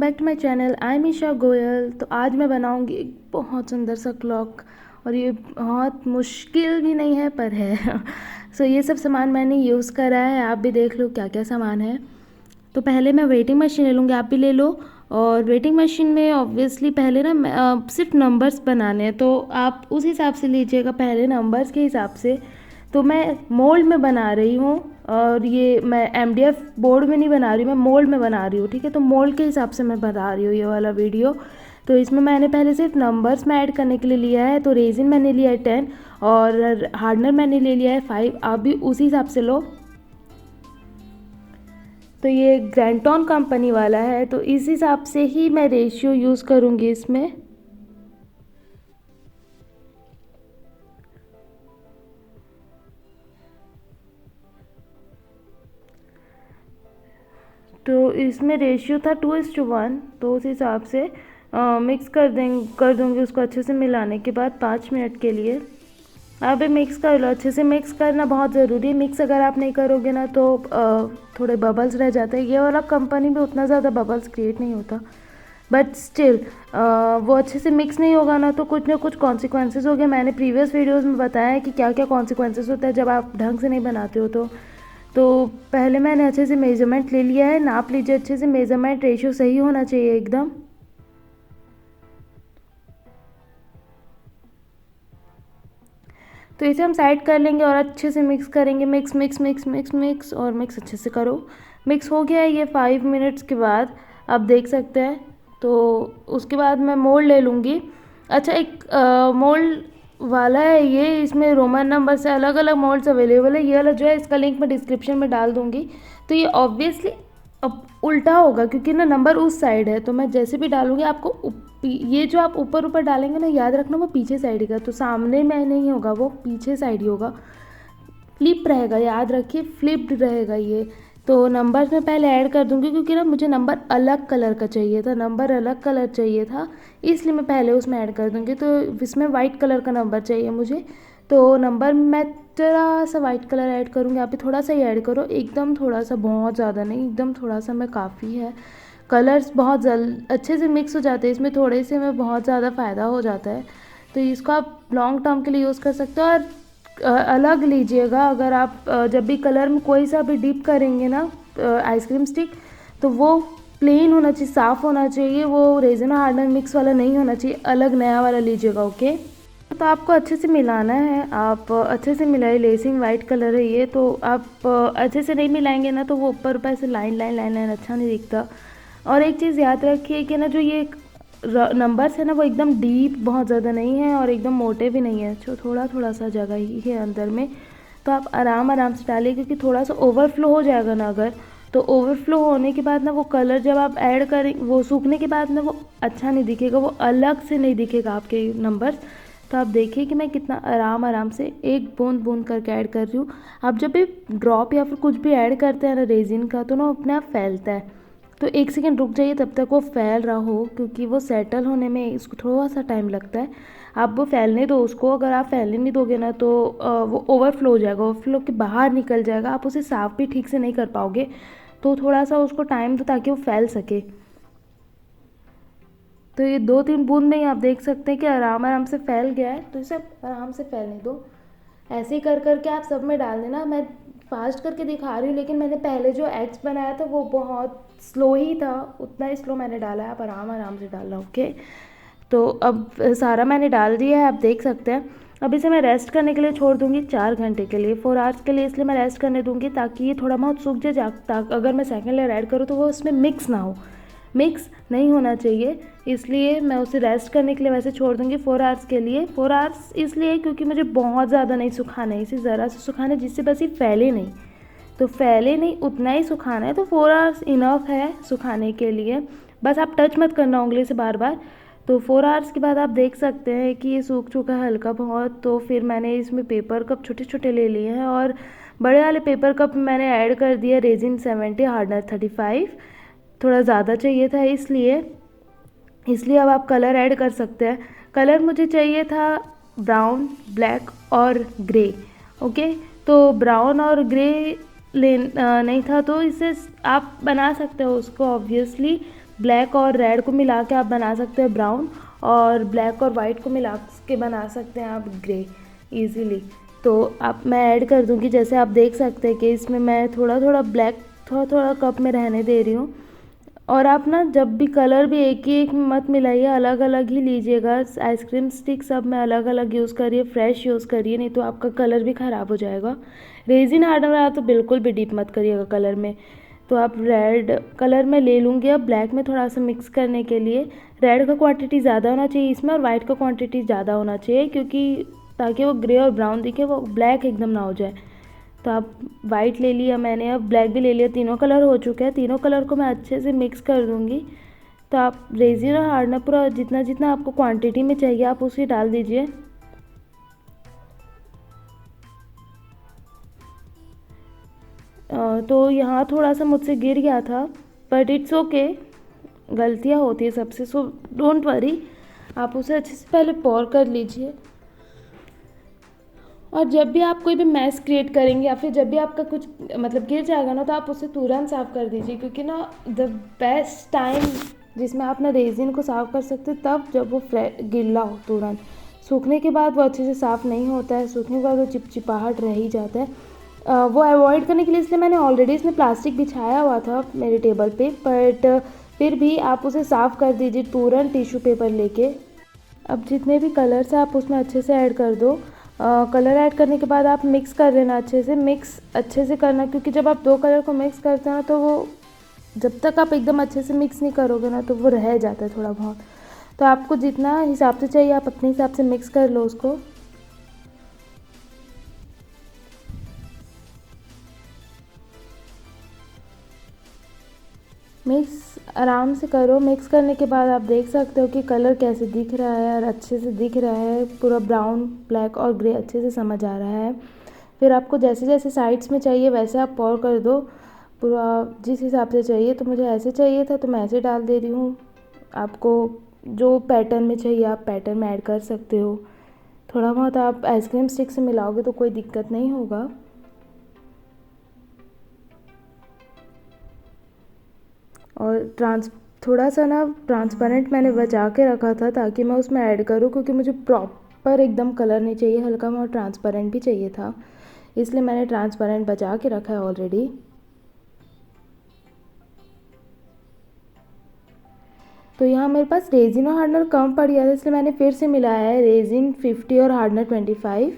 Back to my channel. I'm Isha Goyal. तो आज मैं बनाऊंगी एक बहुत सुंदर सा क्लॉक, और ये बहुत मुश्किल भी नहीं है पर है। सो ये सब सामान मैंने यूज़ करा है, आप भी देख लो क्या क्या सामान है। तो पहले मैं वेटिंग मशीन ले लूँगी, आप भी ले लो। और वेटिंग मशीन में ऑब्वियसली पहले ना सिर्फ नंबर्स बनाने हैं, तो आप उस हिसाब से लीजिएगा, पहले नंबर्स के हिसाब से। तो मैं मोल्ड में बना रही हूँ, और ये मैं MDF बोर्ड में नहीं बना रही हूँ, मैं मोल्ड में बना रही हूँ, ठीक है। तो मोल्ड के हिसाब से मैं बना रही हूँ ये वाला वीडियो। तो इसमें मैंने पहले सिर्फ नंबर्स में ऐड करने के लिए लिया है। तो रेजिन मैंने लिया है 10 और हार्डनर मैंने ले लिया है 5, आप भी उसी हिसाब से लो। तो ये ग्रैंटॉन कंपनी वाला है, तो इस हिसाब से ही मैं रेशियो यूज़ करूँगी इसमें। तो इसमें रेशियो था 2:1, तो उस हिसाब से मिक्स कर दूँगी उसको अच्छे से मिलाने के बाद 5 मिनट के लिए। आप भी मिक्स कर लो, अच्छे से मिक्स करना बहुत ज़रूरी है। मिक्स अगर आप नहीं करोगे ना तो थोड़े बबल्स रह जाते हैं। ये वाला कंपनी में उतना ज़्यादा बबल्स क्रिएट नहीं होता, बट स्टिल वो अच्छे से मिक्स नहीं होगा ना तो कुछ ना कुछ कॉन्सिक्वेंसेस हो गए। मैंने प्रीवियस वीडियोस में बताया है कि क्या क्या कॉन्सिक्वेंसेस होता है जब आप ढंग से नहीं बनाते हो। तो पहले मैंने अच्छे से मेजरमेंट ले लिया है, नाप लीजिए अच्छे से, मेजरमेंट रेशियो सही होना चाहिए एकदम। तो इसे हम साइड कर लेंगे और अच्छे से मिक्स करेंगे। Mix mix mix mix mix और मिक्स अच्छे से करो। मिक्स हो गया है ये 5 मिनट्स के बाद, आप देख सकते हैं। तो उसके बाद मैं मोल्ड ले लूँगी। अच्छा, एक मोल्ड वाला है ये, इसमें रोमन नंबर से अलग अलग मोल्ड्स अवेलेबल है। ये वाला जो है इसका लिंक मैं डिस्क्रिप्शन में डाल दूँगी। तो ये ऑब्वियसली अब उल्टा होगा क्योंकि ना नंबर उस साइड है, तो मैं जैसे भी डालूँगी आपको ये जो आप ऊपर ऊपर डालेंगे ना, याद रखना वो पीछे साइड का, तो सामने में नहीं होगा, वो पीछे साइड ही होगा। फ्लिप रहेगा, याद रखिए फ्लिप्ड रहेगा ये। तो नंबर्स में पहले ऐड कर दूंगी क्योंकि ना मुझे नंबर अलग कलर का चाहिए था, नंबर अलग कलर चाहिए था, इसलिए मैं पहले उसमें ऐड कर दूंगी। तो इसमें वाइट कलर का नंबर चाहिए मुझे, तो नंबर मैं थोड़ा सा वाइट कलर ऐड करूँगी। आप भी थोड़ा सा ही ऐड करो, एकदम थोड़ा सा, बहुत ज़्यादा नहीं, एकदम थोड़ा सा में काफ़ी है। कलर्स बहुत अच्छे से मिक्स हो जाते हैं, इसमें थोड़े से में बहुत ज़्यादा फ़ायदा हो जाता है। तो इसको आप लॉन्ग टर्म के लिए यूज़ कर सकते हो। और अलग लीजिएगा, अगर आप जब भी कलर में कोई सा भी डिप करेंगे ना आइसक्रीम स्टिक, तो वो प्लेन होना चाहिए, साफ़ होना चाहिए, वो रेजिन हार्डनर मिक्स वाला नहीं होना चाहिए, अलग नया वाला लीजिएगा, ओके। तो आपको अच्छे से मिलाना है, आप अच्छे से मिलाइए। लेसिंग वाइट कलर है ये, तो आप अच्छे से नहीं मिलाएंगे ना तो वो ऊपर ऊपर से लाइन लाइन लाइन लाइन अच्छा नहीं दिखता। और एक चीज़ याद रखिए कि ना जो ये नंबर्स है ना वो एकदम डीप बहुत ज़्यादा नहीं है और एकदम मोटे भी नहीं है, जो थोड़ा थोड़ा सा जगह ही है अंदर में। तो आप आराम आराम से डालिए क्योंकि थोड़ा सा ओवरफ्लो हो जाएगा ना अगर, तो ओवरफ्लो होने के बाद ना वो कलर जब आप ऐड करें, वो सूखने के बाद ना वो अच्छा नहीं दिखेगा, वो अलग से नहीं दिखेगा आपके नंबर्स। तो आप देखिए कि मैं कितना आराम आराम से एक बूंद बूंद करके ऐड कर रही हूँ। आप जब भी ड्रॉप या फिर कुछ भी ऐड करते हैं ना रेजिन का, तो ना अपने आप फैलता है। तो 1 सेकेंड रुक जाइए तब तक वो फैल रहा हो, क्योंकि वो सेटल होने में इसको थोड़ा सा टाइम लगता है। आप वो फैलने दो उसको, अगर आप फैलने नहीं दोगे ना तो वो ओवरफ्लो हो जाएगा, ओवरफ्लो के बाहर निकल जाएगा, आप उसे साफ भी ठीक से नहीं कर पाओगे। तो थोड़ा सा उसको टाइम दो ताकि वो फैल सके। तो ये 2-3 बूंद में ही आप देख सकते हैं कि आराम आराम से फैल गया है, तो इसे आराम से फैलने दो। ऐसे ही कर करके आप सब में डाल देना। मैं फास्ट करके दिखा रही हूँ, लेकिन मैंने पहले जो एग्स बनाया था वो बहुत स्लो ही था, उतना ही स्लो मैंने डाला है, आप आराम आराम से डालना, ओके। तो अब सारा मैंने डाल दिया है, आप देख सकते हैं। अब इसे मैं रेस्ट करने के लिए छोड़ दूंगी 4 घंटे के लिए, 4 आवर्स के लिए, इसलिए मैं रेस्ट करने दूंगी ताकि ये थोड़ा बहुत सूख जाए, ताकि अगर मैं सेकेंड लेयर ऐड करूँ तो वो उसमें मिक्स ना हो, मिक्स नहीं होना चाहिए, इसलिए मैं उसे रेस्ट करने के लिए वैसे छोड़ दूँगी 4 आवर्स के लिए। 4 आवर्स इसलिए क्योंकि मुझे बहुत ज़्यादा नहीं सुखाना है, इसे ज़रा सा सुखाना है जिससे बस ये फैले नहीं, तो फैले नहीं उतना ही सुखाना है। तो 4 आवर्स इनफ है सुखाने के लिए, बस आप टच मत करना उंगली से बार बार। तो 4 आवर्स के बाद आप देख सकते हैं कि ये सूख चुका है हल्का बहुत। तो फिर मैंने इसमें पेपर कप छोटे छोटे ले लिए हैं और बड़े वाले पेपर कप मैंने ऐड कर दिया रेजिन 70 हार्डनर 35, थोड़ा ज़्यादा चाहिए था इसलिए अब आप कलर ऐड कर सकते हैं। कलर मुझे चाहिए था ब्राउन, ब्लैक और ग्रे, ओके। तो ब्राउन और ग्रे नहीं था, तो इसे आप बना सकते हो उसको ऑब्वियसली। ब्लैक और रेड को मिला के आप बना सकते हैं ब्राउन, और ब्लैक और वाइट को मिला के बना सकते हैं आप ग्रे इजीली। तो आप मैं ऐड कर दूंगी, जैसे आप देख सकते हैं कि इसमें मैं थोड़ा थोड़ा ब्लैक थोड़ा थोड़ा कप में रहने दे रही हूँ। और आप ना जब भी कलर भी एक ही एक में मत मिलाइए, अलग अलग ही लीजिएगा। आइसक्रीम स्टिक सब में अलग अलग यूज़ करिए, फ्रेश यूज़ करिए, नहीं तो आपका कलर भी ख़राब हो जाएगा। रेजिन हार्डनर वाला तो बिल्कुल भी डीप मत करिएगा कलर में। तो आप रेड कलर में ले लूँगी अब ब्लैक में थोड़ा सा मिक्स करने के लिए। रेड का क्वांटिटी ज़्यादा होना चाहिए इसमें, और वाइट का क्वांटिटी ज़्यादा होना चाहिए, क्योंकि ताकि वो ग्रे और ब्राउन दिखे, वो ब्लैक एकदम ना हो जाए। तो आप वाइट ले लिया मैंने, अब ब्लैक भी ले लिया, तीनों कलर हो चुके हैं। तीनों कलर को मैं अच्छे से मिक्स कर दूँगी। तो आप रेजिन और हार्डनर पूरा जितना जितना आपको क्वांटिटी में चाहिए आप उसे डाल दीजिए। तो यहाँ थोड़ा सा मुझसे गिर गया था, बट इट्स ओके, गलतियाँ होती है सबसे, सो डोंट वरी। आप उसे अच्छे से पहले पोर कर लीजिए। और जब भी आप कोई भी मैस क्रिएट करेंगे या फिर जब भी आपका कुछ मतलब गिर जाएगा ना, तो आप उसे तुरंत साफ़ कर दीजिए, क्योंकि ना द बेस्ट टाइम जिसमें आप ना रेजिन को साफ़ कर सकते हैं तब जब वो गीला हो तुरंत। सूखने के बाद वो अच्छे से साफ़ नहीं होता है, सूखने के बाद वो चिपचिपाहट रह ही जाता है। वो अवॉइड करने के लिए इसलिए मैंने ऑलरेडी इसमें प्लास्टिक बिछाया हुआ था मेरे टेबल पे, बट फिर भी आप उसे साफ़ कर दीजिए तुरंत टिश्यू पेपर लेके। अब जितने भी कलर्स हैं आप उसमें अच्छे से ऐड कर दो। कलर ऐड करने के बाद आप मिक्स कर लेना अच्छे से, मिक्स अच्छे से करना, क्योंकि जब आप दो कलर को मिक्स करते हैं ना तो वो जब तक आप एकदम अच्छे से मिक्स नहीं करोगे ना तो वो रह जाता है थोड़ा बहुत। तो आपको जितना हिसाब से चाहिए आप अपने हिसाब से मिक्स कर लो उसको। मिक्स आराम से करो। मिक्स करने के बाद आप देख सकते हो कि कलर कैसे दिख रहा है, और अच्छे से दिख रहा है, पूरा ब्राउन ब्लैक और ग्रे अच्छे से समझ आ रहा है। फिर आपको जैसे जैसे साइड्स में चाहिए वैसे आप पोर कर दो पूरा, जिस हिसाब से चाहिए। तो मुझे ऐसे चाहिए था तो मैं ऐसे डाल दे रही हूँ। आपको जो पैटर्न में चाहिए आप पैटर्न में ऐड कर सकते हो। थोड़ा बहुत आप आइसक्रीम स्टिक से मिलाओगे तो कोई दिक्कत नहीं होगा। और थोड़ा सा ना ट्रांसपेरेंट मैंने बचा के रखा था ताकि मैं उसमें ऐड करूँ, क्योंकि मुझे प्रॉपर एकदम कलर नहीं चाहिए, हल्का बहुत ट्रांसपेरेंट भी चाहिए था, इसलिए मैंने ट्रांसपेरेंट बचा के रखा है ऑलरेडी। तो यहाँ मेरे पास रेजिन और हार्डनर कम पड़ गया था, इसलिए मैंने फिर से मिलाया है रेजिन 50 और हार्डनर 25।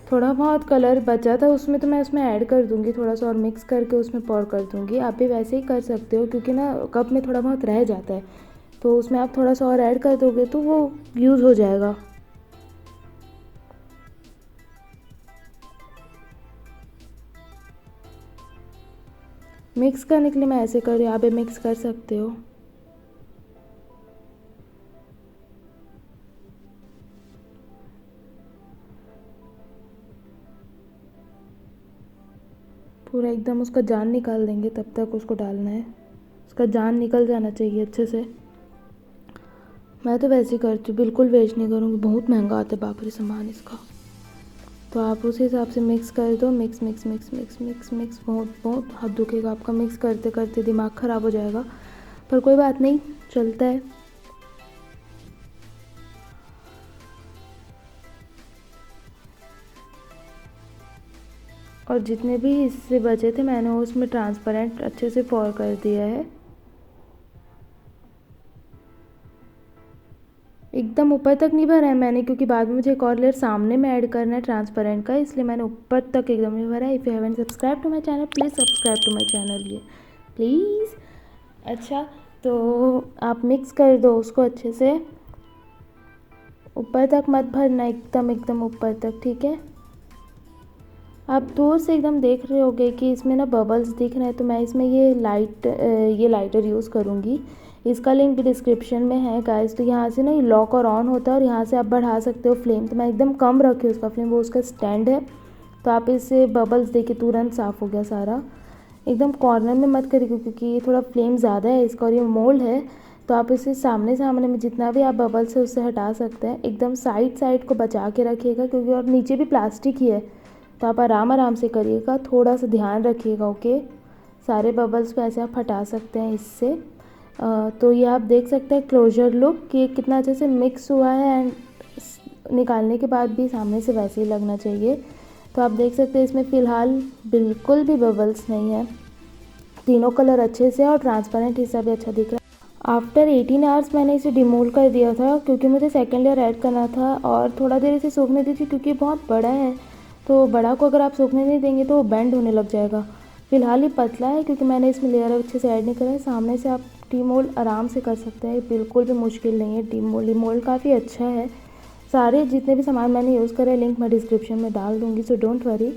थोड़ा बहुत कलर बचा था उसमें तो मैं उसमें ऐड कर दूँगी, थोड़ा सा और मिक्स करके उसमें पोर कर दूँगी। आप भी वैसे ही कर सकते हो, क्योंकि ना कप में थोड़ा बहुत रह जाता है, तो उसमें आप थोड़ा सा और ऐड कर दोगे तो वो यूज़ हो जाएगा। मिक्स करने के लिए मैं ऐसे कर रही हूँ, आप भी मिक्स कर सकते हो। पूरा एकदम उसका जान निकाल देंगे तब तक उसको डालना है, उसका जान निकल जाना चाहिए अच्छे से। मैं तो वैसे ही करती हूँ, बिल्कुल वेस्ट नहीं करूँगी, बहुत महंगा आता है बाप रे सामान इसका। तो आप उसी हिसाब से मिक्स कर दो, mix mix mix mix mix mix. बहुत बहुत हाथ दुखेगा आपका, मिक्स करते करते दिमाग ख़राब हो जाएगा, पर कोई बात नहीं, चलता है। और जितने भी हिस्से बचे थे मैंने उसमें ट्रांसपेरेंट अच्छे से पोर कर दिया है। एकदम ऊपर तक नहीं भरा है मैंने, क्योंकि बाद में मुझे एक और लेयर सामने में ऐड करना है ट्रांसपेरेंट का, इसलिए मैंने ऊपर तक एकदम नहीं भरा है। If you haven't subscribe to my channel please subscribe to my channel, ये प्लीज़। अच्छा, तो आप मिक्स कर दो उसको अच्छे से, ऊपर तक मत भरना, एकदम एकदम ऊपर तक, ठीक है। आप दूर से एकदम देख रहे होगे कि इसमें ना बबल्स दिख रहे हैं, तो मैं इसमें ये लाइटर यूज़ करूँगी। इसका लिंक भी डिस्क्रिप्शन में है गाइस। तो यहाँ से ना ये लॉक और ऑन होता है, और यहाँ से आप बढ़ा सकते हो फ्लेम। तो मैं एकदम कम रखी हूँ उसका फ्लेम, वो उसका स्टैंड है। तो आप इससे बबल्स देखिए तुरंत साफ़ हो गया सारा। एकदम कॉर्नर में मत करिए, क्योंकि ये थोड़ा फ्लेम ज़्यादा है इसका, और ये मोल्ड है। तो आप इसे सामने सामने में जितना भी आप बबल्स है उससे हटा सकते हैं। एकदम साइड साइड को बचा के रखिएगा, क्योंकि और नीचे भी प्लास्टिक ही है, तो आप आराम आराम से करिएगा, थोड़ा सा ध्यान रखिएगा। ओके, सारे बबल्स को ऐसे आप हटा सकते हैं इससे। तो ये आप देख सकते हैं क्लोजर लुक कि कितना अच्छे से मिक्स हुआ है एंड निकालने के बाद भी सामने से वैसे ही लगना चाहिए। तो आप देख सकते हैं इसमें फ़िलहाल बिल्कुल भी बबल्स नहीं है, तीनों कलर अच्छे से और ट्रांसपेरेंट हिस्सा भी अच्छा दिख रहा है। आफ्टर 18 आवर्स मैंने इसे डिमोल्ड कर दिया था क्योंकि मुझे सेकेंड लेयर ऐड करना था और थोड़ा देर इसे सूखने दी थी क्योंकि बहुत बड़ा है, तो बड़ा को अगर आप सूखने नहीं देंगे तो वो बेंड होने लग जाएगा। फ़िलहाल ये पतला है क्योंकि मैंने इसमें लेयर अच्छे से ऐड नहीं करा है। सामने से आप डिमोल्ड आराम से कर सकते हैं, बिल्कुल भी मुश्किल नहीं है। डिमोल्ड काफ़ी अच्छा है। सारे जितने भी सामान मैंने यूज़ करे लिंक मैं डिस्क्रिप्शन में डाल दूँगी, सो डोंट वरी।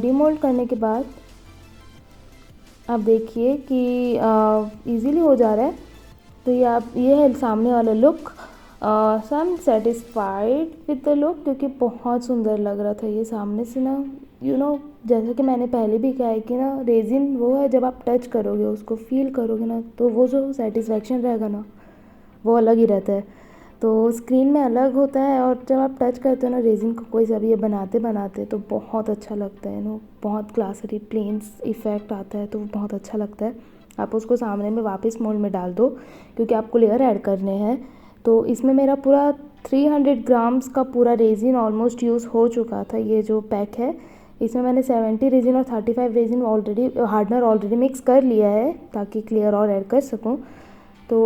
डिमोल्ड करने के बाद आप देखिए कि इजीली हो जा रहा है। तो ये है सामने वाला look. So I am satisfied with the look क्योंकि बहुत सुंदर लग रहा था ये सामने से ना। जैसा कि मैंने पहले भी कहा है कि ना रेजिन वो है, जब आप टच करोगे उसको फील करोगे ना तो वो जो सेटिस्फेक्शन रहेगा ना वो अलग ही रहता है। तो स्क्रीन में अलग होता है और जब आप टच करते हो ना रेजिन को कोई सा भी ये बनाते बनाते तो बहुत अच्छा लगता है ना, बहुत क्लासी प्लेन्स इफ़ेक्ट आता है तो वो बहुत अच्छा लगता है। आप उसको सामने में वापस मोल्ड में डाल दो क्योंकि आपको लेयर ऐड करने हैं। तो इसमें मेरा पूरा 300 ग्राम्स का पूरा रेजिन ऑलमोस्ट यूज़ हो चुका था। ये जो पैक है इसमें मैंने 70 रेजिन और 35 resin already hardener already mix कर लिया है ताकि क्लियर और ऐड कर सकूं। तो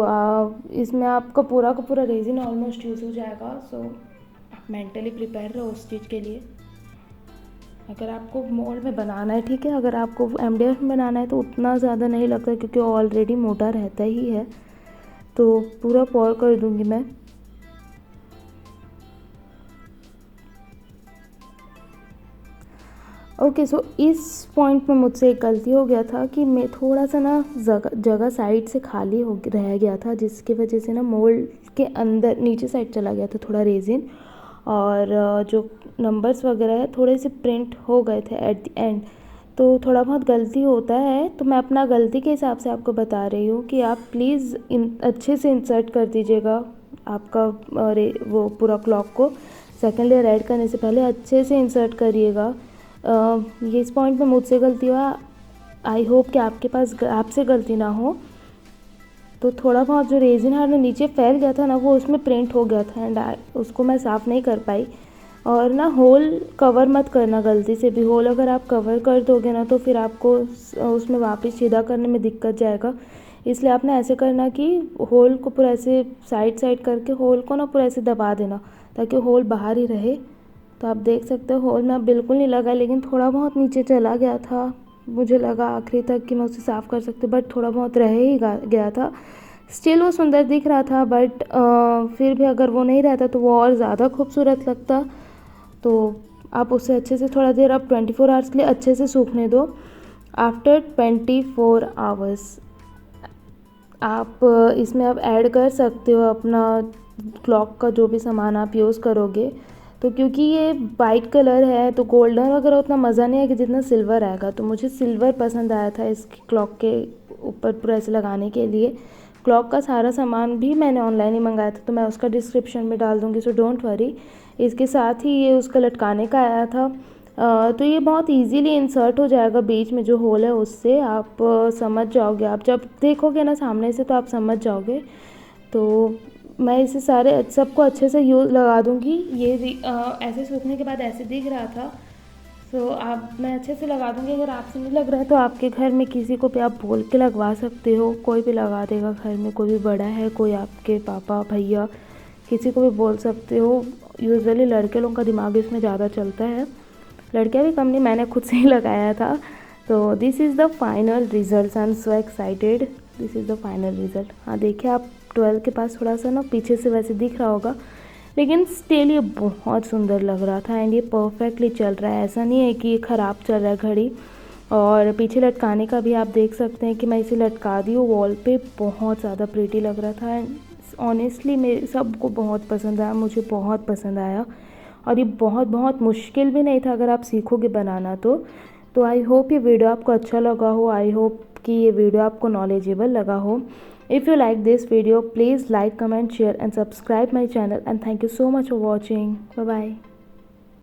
इसमें आपका पूरा का पूरा रेजिन ऑलमोस्ट यूज़ हो जाएगा। सो आप मेंटली प्रिपेयर रहो उस चीज़ के लिए। अगर आपको मोल्ड में बनाना है ठीक है, अगर आपको MDF में बनाना है तो उतना ज़्यादा नहीं लगता क्योंकि ऑलरेडी मोटा रहता ही है। तो पूरा पोर कर दूंगी मैं। ओके सो इस पॉइंट में मुझसे एक गलती हो गया था कि मैं थोड़ा सा ना जगह साइड से खाली हो रह गया था, जिसकी वजह से ना मोल्ड के अंदर नीचे साइड चला गया था थोड़ा रेजिन और जो नंबर्स वगैरह है थोड़े से प्रिंट हो गए थे एट द एंड। तो थोड़ा बहुत गलती होता है, तो मैं अपना गलती के हिसाब से आपको बता रही हूँ कि आप प्लीज़ अच्छे से इंसर्ट कर दीजिएगा आपका वो पूरा क्लॉक को सेकेंड लेयर ऐड करने से पहले अच्छे से इंसर्ट करिएगा। ये इस पॉइंट में मुझसे गलती हुआ, आई होप कि आपसे गलती ना हो। तो थोड़ा बहुत जो रेजिन हार्डनर नीचे फैल गया था ना वो उसमें प्रिंट हो गया था एंड उसको मैं साफ़ नहीं कर पाई। और ना होल कवर मत करना गलती से भी, होल अगर आप कवर कर दोगे ना तो फिर आपको उसमें वापस सीधा करने में दिक्कत जाएगा। इसलिए आपने ऐसे करना कि होल को पूरा ऐसे साइड करके होल को ना पूरा ऐसे दबा देना ताकि होल बाहर ही रहे। तो आप देख सकते हो होल में अब बिल्कुल नहीं लगा, लेकिन थोड़ा बहुत नीचे चला गया था। मुझे लगा आखिरी तक कि मैं उसे साफ़ कर सकती, बट थोड़ा बहुत रह ही गया था। स्टिल वो सुंदर दिख रहा था, बट फिर भी अगर वो नहीं रहता तो वो और ज़्यादा खूबसूरत लगता। तो आप उसे अच्छे से थोड़ा देर आप 24 आवर्स के लिए अच्छे से सूखने दो। आफ्टर 24 आवर्स आप इसमें अब ऐड कर सकते हो अपना क्लॉक का जो भी सामान आप यूज़ करोगे। तो क्योंकि ये वाइट कलर है तो गोल्डन वगैरह उतना मज़ा नहीं आएगा जितना सिल्वर आएगा, तो मुझे सिल्वर पसंद आया था इस क्लॉक के ऊपर पूरा ऐसे लगाने के लिए। क्लॉक का सारा सामान भी मैंने ऑनलाइन ही मंगाया था तो मैं उसका डिस्क्रिप्शन में डाल दूँगी, सो डोंट वरी। इसके साथ ही ये उसका लटकाने का आया था। तो ये बहुत इजीली इंसर्ट हो जाएगा, बीच में जो होल है उससे आप समझ जाओगे। आप जब देखोगे ना सामने से तो आप समझ जाओगे। तो मैं इसे सबको अच्छे से यूज़ लगा दूँगी। ये ऐसे सूखने के बाद ऐसे दिख रहा था, तो मैं अच्छे से लगा दूँगी। अगर आपसे नहीं लग रहा है तो आपके घर में किसी को भी आप बोल के लगवा सकते हो, कोई भी लगा देगा घर में, कोई भी बड़ा है, कोई आपके पापा भैया किसी को भी बोल सकते हो। यूजुअली लड़के लोगों का दिमाग इसमें ज़्यादा चलता है, लड़कियाँ भी कम नहीं, मैंने खुद से ही लगाया था। तो this is the final result, I am so excited. This is the final result. हाँ देखिए आप 12 के पास थोड़ा सा ना पीछे से वैसे दिख रहा होगा, लेकिन स्टिल ये बहुत सुंदर लग रहा था एंड ये परफेक्टली चल रहा है। ऐसा नहीं है कि ये ख़राब चल रहा है घड़ी। और पीछे लटकाने का भी आप देख सकते हैं कि मैं इसे लटका दी हूँ वॉल पे, बहुत ज़्यादा प्रीटी लग रहा था एंड ऑनेस्टली मेरे सबको बहुत पसंद आया, मुझे बहुत पसंद आया। और ये बहुत मुश्किल भी नहीं था अगर आप सीखोगे बनाना तो आई होप ये वीडियो आपको अच्छा लगा हो। आई होप कि ये वीडियो आपको नॉलेजेबल लगा हो। If you like this video, please like, comment, share and subscribe my channel, and thank you so much for watching. Bye bye.